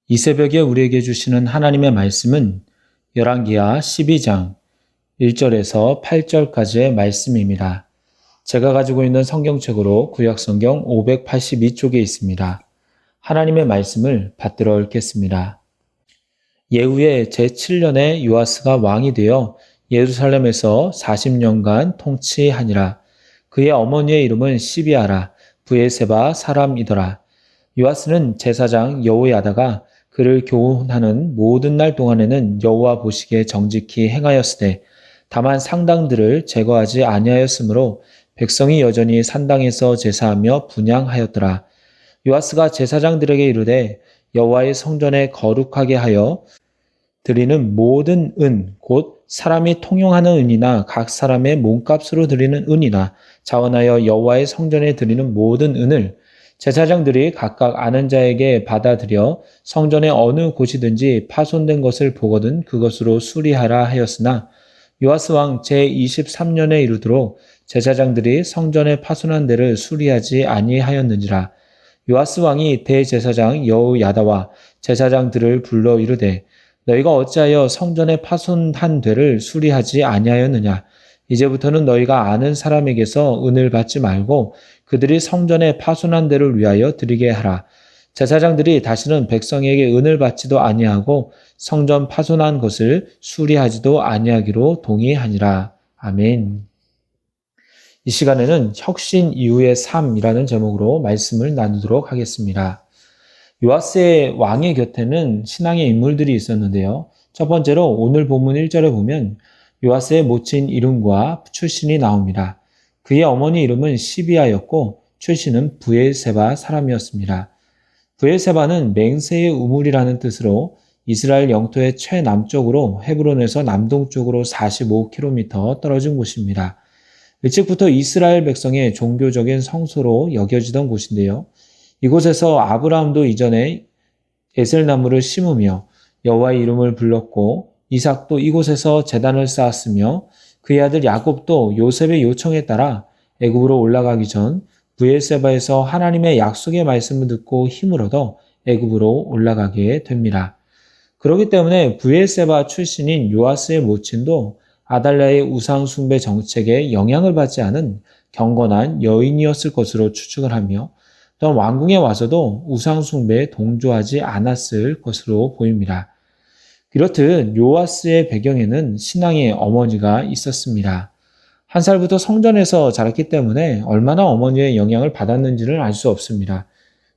이 새벽에 우리에게 주시는 하나님의 말씀은 열왕기하 12장 1절에서 8절까지의 말씀입니다. 제가 가지고 있는 성경책으로 구약성경 582쪽에 있습니다. 하나님의 말씀을 받들어 읽겠습니다. 예후의 제7년에 요아스가 왕이 되어 예루살렘에서 40년간 통치하니라. 그의 어머니의 이름은 시비아라. 브에세바 사람이더라. 요아스는 제사장 여호야다가 그를 교훈하는 모든 날 동안에는 여호와 보시기에 정직히 행하였으되 다만 상당들을 제거하지 아니하였으므로 백성이 여전히 산당에서 제사하며 분향하였더라. 요아스가 제사장들에게 이르되 여호와의 성전에 거룩하게 하여 드리는 모든 은, 곧 사람이 통용하는 은이나 각 사람의 몸값으로 드리는 은이나 자원하여 여호와의 성전에 드리는 모든 은을 제사장들이 각각 아는 자에게 받아들여 성전의 어느 곳이든지 파손된 것을 보거든 그것으로 수리하라 하였으나 요아스 왕 제23년에 이르도록 제사장들이 성전의 파손한 데를 수리하지 아니하였느니라. 요아스 왕이 대제사장 여호야다와 제사장들을 불러 이르되 너희가 어찌하여 성전의 파손한 데를 수리하지 아니하였느냐? 이제부터는 너희가 아는 사람에게서 은을 받지 말고 그들이 성전의 파손한 데를 위하여 드리게 하라. 제사장들이 다시는 백성에게 은을 받지도 아니하고 성전 파손한 것을 수리하지도 아니하기로 동의하니라. 아멘. 이 시간에는 혁신 이후의 삶이라는 제목으로 말씀을 나누도록 하겠습니다. 요아스의 왕의 곁에는 신앙의 인물들이 있었는데요. 첫 번째로 오늘 본문 1절에 보면 요아스의 모친 이름과 출신이 나옵니다. 그의 어머니 이름은 시비아였고 출신은 브엘세바 사람이었습니다. 브엘세바는 맹세의 우물이라는 뜻으로 이스라엘 영토의 최남쪽으로 헤브론에서 남동쪽으로 45km 떨어진 곳입니다. 일찍부터 이스라엘 백성의 종교적인 성소로 여겨지던 곳인데요. 이곳에서 아브라함도 이전에 에셀나무를 심으며 여호와의 이름을 불렀고 이삭도 이곳에서 제단을 쌓았으며 그의 아들 야곱도 요셉의 요청에 따라 애굽으로 올라가기 전 브엘세바에서 하나님의 약속의 말씀을 듣고 힘을 얻어 애굽으로 올라가게 됩니다. 그렇기 때문에 브엘세바 출신인 요아스의 모친도 아달랴의 우상 숭배 정책에 영향을 받지 않은 경건한 여인이었을 것으로 추측을 하며 또한 왕궁에 와서도 우상 숭배에 동조하지 않았을 것으로 보입니다. 이렇듯 요아스의 배경에는 신앙의 어머니가 있었습니다. 한 살부터 성전에서 자랐기 때문에 얼마나 어머니의 영향을 받았는지는 알 수 없습니다.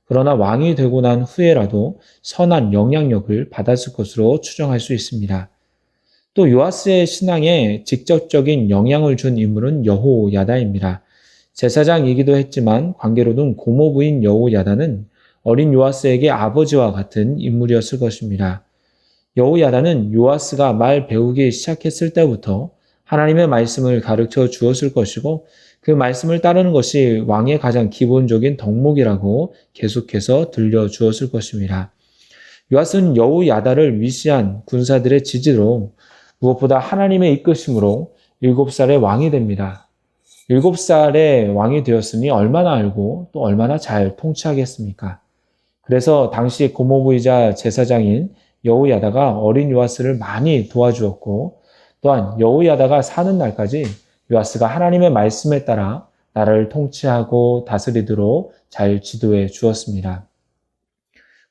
그러나 왕이 되고 난 후에라도 선한 영향력을 받았을 것으로 추정할 수 있습니다. 또 요아스의 신앙에 직접적인 영향을 준 인물은 여호야다입니다. 제사장이기도 했지만 관계로는 고모부인 여호야다는 어린 요아스에게 아버지와 같은 인물이었을 것입니다. 여호야다는 요아스가 말 배우기 시작했을 때부터 하나님의 말씀을 가르쳐 주었을 것이고 그 말씀을 따르는 것이 왕의 가장 기본적인 덕목이라고 계속해서 들려주었을 것입니다. 요아스는 여호야다를 위시한 군사들의 지지로 무엇보다 하나님의 이끄심으로 7살의 왕이 됩니다. 7살의 왕이 되었으니 얼마나 알고 또 얼마나 잘 통치하겠습니까? 그래서 당시 고모부이자 제사장인 여호야다가 어린 요아스를 많이 도와주었고 또한 여호야다가 사는 날까지 요아스가 하나님의 말씀에 따라 나라를 통치하고 다스리도록 잘 지도해 주었습니다.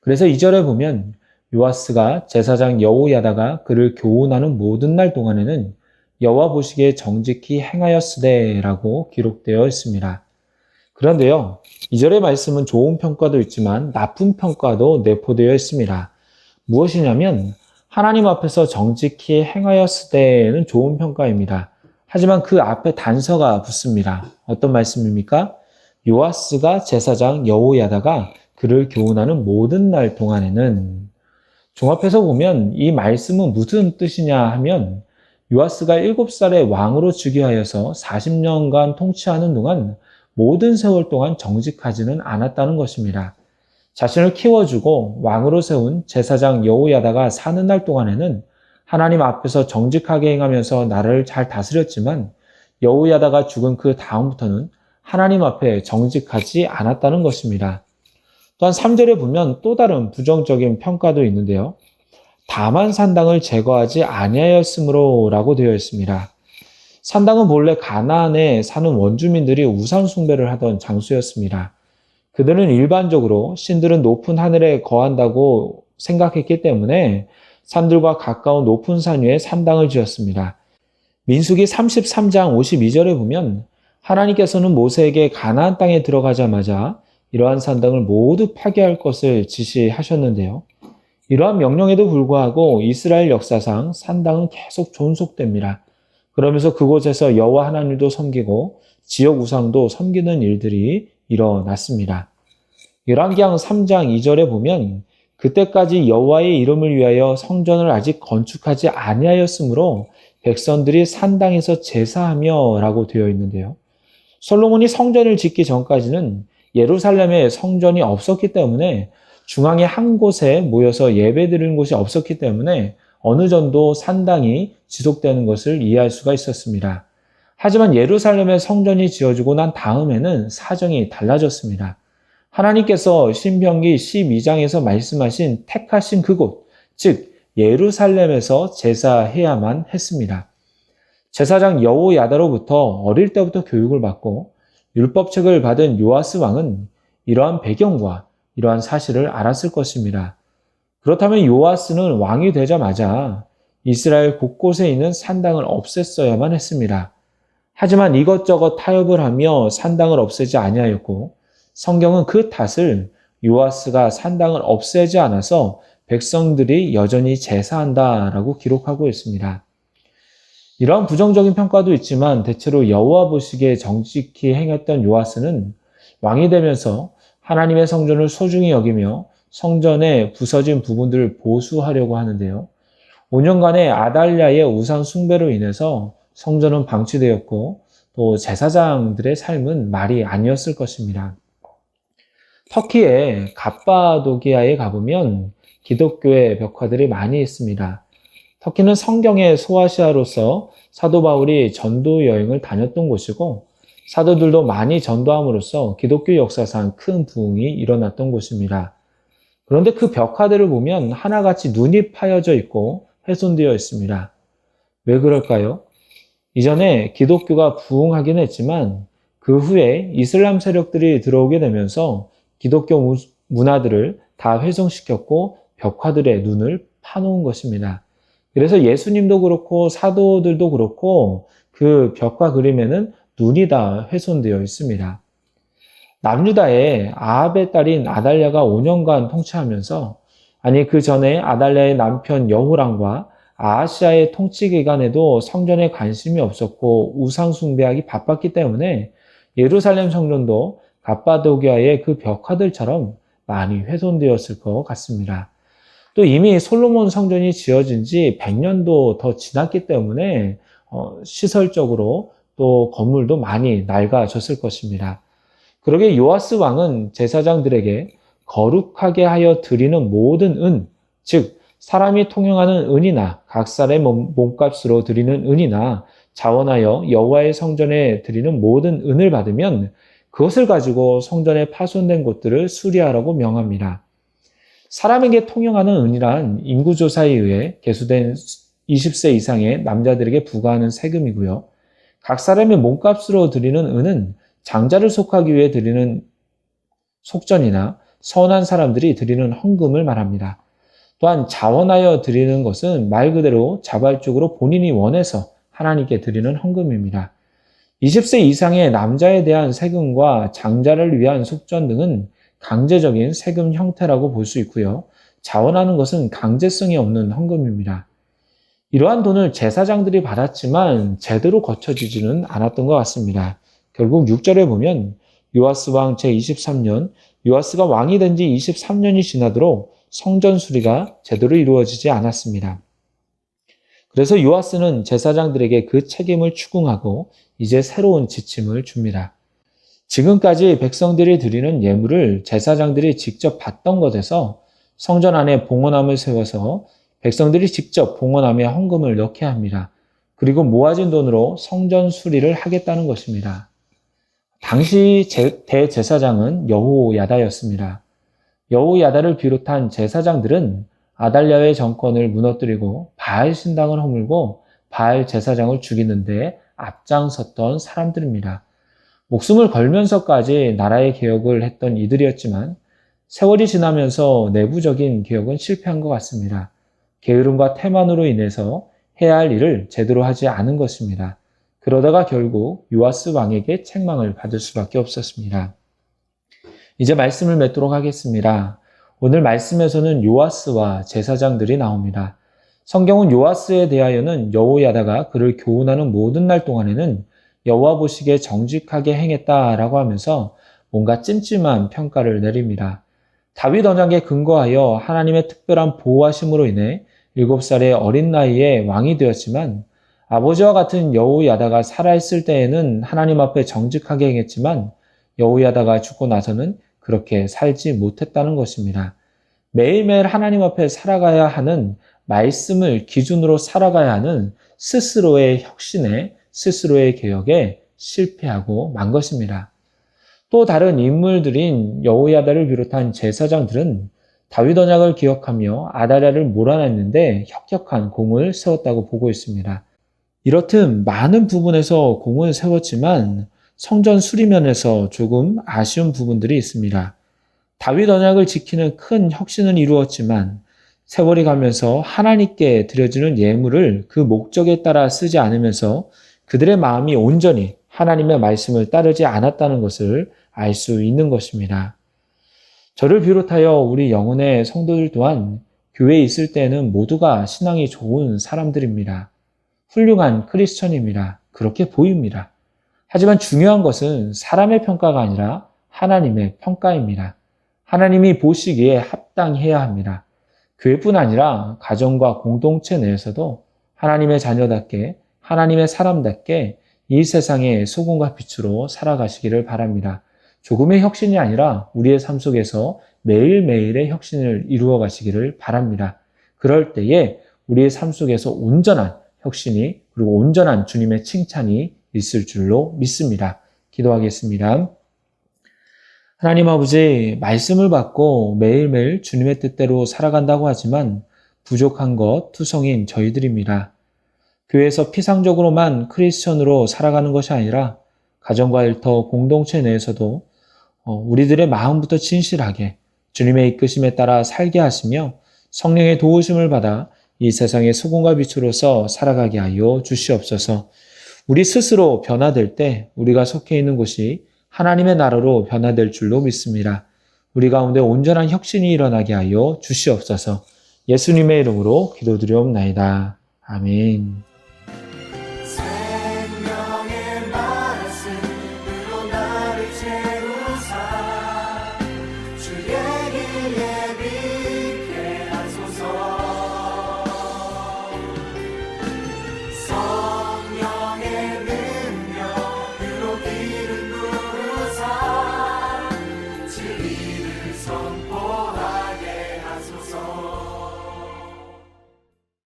그래서 2절에 보면 요아스가 제사장 여호야다가 그를 교훈하는 모든 날 동안에는 여호와 보시기에 정직히 행하였으되라고 기록되어 있습니다. 그런데요, 2절의 말씀은 좋은 평가도 있지만 나쁜 평가도 내포되어 있습니다. 무엇이냐면 하나님 앞에서 정직히 행하였으되는 좋은 평가입니다. 하지만 그 앞에 단서가 붙습니다. 어떤 말씀입니까? 요아스가 제사장 여호야다가 그를 교훈하는 모든 날 동안에는 종합해서 보면 이 말씀은 무슨 뜻이냐 하면 요아스가 7살의 왕으로 즉위하여서 40년간 통치하는 동안 모든 세월 동안 정직하지는 않았다는 것입니다. 자신을 키워주고 왕으로 세운 제사장 여호야다가 사는 날 동안에는 하나님 앞에서 정직하게 행하면서 나라를 잘 다스렸지만 여호야다가 죽은 그 다음부터는 하나님 앞에 정직하지 않았다는 것입니다. 또한 3절에 보면 또 다른 부정적인 평가도 있는데요. 다만 산당을 제거하지 아니하였으므로 라고 되어 있습니다. 산당은 본래 가나안에 사는 원주민들이 우상 숭배를 하던 장소였습니다. 그들은 일반적으로 신들은 높은 하늘에 거한다고 생각했기 때문에 산들과 가까운 높은 산 위에 산당을 지었습니다. 민수기 33장 52절에 보면 하나님께서는 모세에게 가나안 땅에 들어가자마자 이러한 산당을 모두 파괴할 것을 지시하셨는데요. 이러한 명령에도 불구하고 이스라엘 역사상 산당은 계속 존속됩니다. 그러면서 그곳에서 여호와 하나님도 섬기고 지역 우상도 섬기는 일들이 일어났습니다. 열왕기상 3장 2절에 보면 그때까지 여호와의 이름을 위하여 성전을 아직 건축하지 아니하였으므로 백성들이 산당에서 제사하며 라고 되어 있는데요. 솔로몬이 성전을 짓기 전까지는 예루살렘에 성전이 없었기 때문에 중앙에 한 곳에 모여서 예배드리는 곳이 없었기 때문에 어느 정도 산당이 지속되는 것을 이해할 수가 있었습니다. 하지만 예루살렘에 성전이 지어지고 난 다음에는 사정이 달라졌습니다. 하나님께서 신명기 12장에서 말씀하신 택하신 그곳, 즉 예루살렘에서 제사해야만 했습니다. 제사장 여호야다로부터 어릴 때부터 교육을 받고 율법책을 받은 요아스 왕은 이러한 배경과 이러한 사실을 알았을 것입니다. 그렇다면 요아스는 왕이 되자마자 이스라엘 곳곳에 있는 산당을 없앴어야만 했습니다. 하지만 이것저것 타협을 하며 산당을 없애지 아니하였고 성경은 그 탓을 요아스가 산당을 없애지 않아서 백성들이 여전히 제사한다라고 기록하고 있습니다. 이러한 부정적인 평가도 있지만 대체로 여호와 보시기에 정직히 행했던 요아스는 왕이 되면서 하나님의 성전을 소중히 여기며 성전의 부서진 부분들을 보수하려고 하는데요. 5년간의 아달랴의 우상 숭배로 인해서 성전은 방치되었고 또 제사장들의 삶은 말이 아니었을 것입니다. 터키의 갑바도기아에 가보면 기독교의 벽화들이 많이 있습니다. 터키는 성경의 소아시아로서 사도 바울이 전도 여행을 다녔던 곳이고 사도들도 많이 전도함으로써 기독교 역사상 큰 부흥이 일어났던 곳입니다. 그런데 그 벽화들을 보면 하나같이 눈이 파여져 있고 훼손되어 있습니다. 왜 그럴까요? 이전에 기독교가 부흥하긴 했지만 그 후에 이슬람 세력들이 들어오게 되면서 기독교 문화들을 다 훼손시켰고 벽화들의 눈을 파놓은 것입니다. 그래서 예수님도 그렇고 사도들도 그렇고 그 벽화 그림에는 눈이 다 훼손되어 있습니다. 남유다의 아합의 딸인 아달랴가 5년간 통치하면서 그 전에 아달랴의 남편 여호람과 아하시아의 통치 기간에도 성전에 관심이 없었고 우상 숭배하기 바빴기 때문에 예루살렘 성전도 갑바도기아의 그 벽화들처럼 많이 훼손되었을 것 같습니다. 또 이미 솔로몬 성전이 지어진 지 100년도 더 지났기 때문에 시설적으로 또 건물도 많이 낡아졌을 것입니다. 그러게 요아스 왕은 제사장들에게 거룩하게 하여 드리는 모든 은, 즉 사람이 통용하는 은이나 각 사람의 몸값으로 드리는 은이나 자원하여 여호와의 성전에 드리는 모든 은을 받으면 그것을 가지고 성전에 파손된 곳들을 수리하라고 명합니다. 사람에게 통용하는 은이란 인구조사에 의해 계수된 20세 이상의 남자들에게 부과하는 세금이고요. 각 사람의 몸값으로 드리는 은은 장자를 속하기 위해 드리는 속전이나 선한 사람들이 드리는 헌금을 말합니다. 또한 자원하여 드리는 것은 말 그대로 자발적으로 본인이 원해서 하나님께 드리는 헌금입니다. 20세 이상의 남자에 대한 세금과 장자를 위한 속전 등은 강제적인 세금 형태라고 볼 수 있고요. 자원하는 것은 강제성이 없는 헌금입니다. 이러한 돈을 제사장들이 받았지만 제대로 거쳐지지는 않았던 것 같습니다. 결국 6절에 보면 요아스 왕 제23년, 요아스가 왕이 된 지 23년이 지나도록 성전 수리가 제대로 이루어지지 않았습니다. 그래서 요아스는 제사장들에게 그 책임을 추궁하고 이제 새로운 지침을 줍니다. 지금까지 백성들이 드리는 예물을 제사장들이 직접 받던 것에서 성전 안에 봉헌함을 세워서 백성들이 직접 봉헌함에 헌금을 넣게 합니다. 그리고 모아진 돈으로 성전 수리를 하겠다는 것입니다. 당시 대제사장은 여호야다였습니다. 여호야다를 비롯한 제사장들은 아달랴의 정권을 무너뜨리고 바알 신당을 허물고 바알 제사장을 죽이는데 앞장섰던 사람들입니다. 목숨을 걸면서까지 나라의 개혁을 했던 이들이었지만 세월이 지나면서 내부적인 개혁은 실패한 것 같습니다. 게으름과 태만으로 인해서 해야 할 일을 제대로 하지 않은 것입니다. 그러다가 결국 요아스 왕에게 책망을 받을 수밖에 없었습니다. 이제 말씀을 맺도록 하겠습니다. 오늘 말씀에서는 요아스와 제사장들이 나옵니다. 성경은 요아스에 대하여는 여호야다가 그를 교훈하는 모든 날 동안에는 여호와 보시기에 정직하게 행했다라고 하면서 뭔가 찜찜한 평가를 내립니다. 다윗 언약에 근거하여 하나님의 특별한 보호하심으로 인해 7살의 어린 나이에 왕이 되었지만 아버지와 같은 여호야다가 살아있을 때에는 하나님 앞에 정직하게 행했지만 여호야다가 죽고 나서는 그렇게 살지 못했다는 것입니다. 매일매일 하나님 앞에 살아가야 하는 말씀을 기준으로 살아가야 하는 스스로의 혁신에 스스로의 개혁에 실패하고 만 것입니다. 또 다른 인물들인 여호야다를 비롯한 제사장들은 다윗 언약을 기억하며 아달랴를 몰아냈는데 혁혁한 공을 세웠다고 보고 있습니다. 이렇듯 많은 부분에서 공을 세웠지만 성전 수리면에서 조금 아쉬운 부분들이 있습니다. 다윗 언약을 지키는 큰 혁신은 이루었지만 세월이 가면서 하나님께 드려지는 예물을 그 목적에 따라 쓰지 않으면서 그들의 마음이 온전히 하나님의 말씀을 따르지 않았다는 것을 알 수 있는 것입니다. 저를 비롯하여 우리 영혼의 성도들 또한 교회에 있을 때는 모두가 신앙이 좋은 사람들입니다. 훌륭한 크리스천입니다. 그렇게 보입니다. 하지만 중요한 것은 사람의 평가가 아니라 하나님의 평가입니다. 하나님이 보시기에 합당해야 합니다. 교회뿐 아니라 가정과 공동체 내에서도 하나님의 자녀답게 하나님의 사람답게 이 세상의 소금과 빛으로 살아가시기를 바랍니다. 조금의 혁신이 아니라 우리의 삶 속에서 매일매일의 혁신을 이루어 가시기를 바랍니다. 그럴 때에 우리의 삶 속에서 온전한 혁신이 그리고 온전한 주님의 칭찬이 있을 줄로 믿습니다. 기도하겠습니다. 하나님 아버지, 말씀을 받고 매일매일 주님의 뜻대로 살아간다고 하지만 부족한 것 투성인 저희들입니다. 교회에서 피상적으로만 크리스천으로 살아가는 것이 아니라 가정과 일터, 공동체 내에서도 우리들의 마음부터 진실하게 주님의 이끄심에 따라 살게 하시며 성령의 도우심을 받아 이 세상의 소금과 빛으로서 살아가게 하여 주시옵소서. 우리 스스로 변화될 때 우리가 속해 있는 곳이 하나님의 나라로 변화될 줄로 믿습니다. 우리 가운데 온전한 혁신이 일어나게 하여 주시옵소서. 예수님의 이름으로 기도드리옵나이다. 아멘.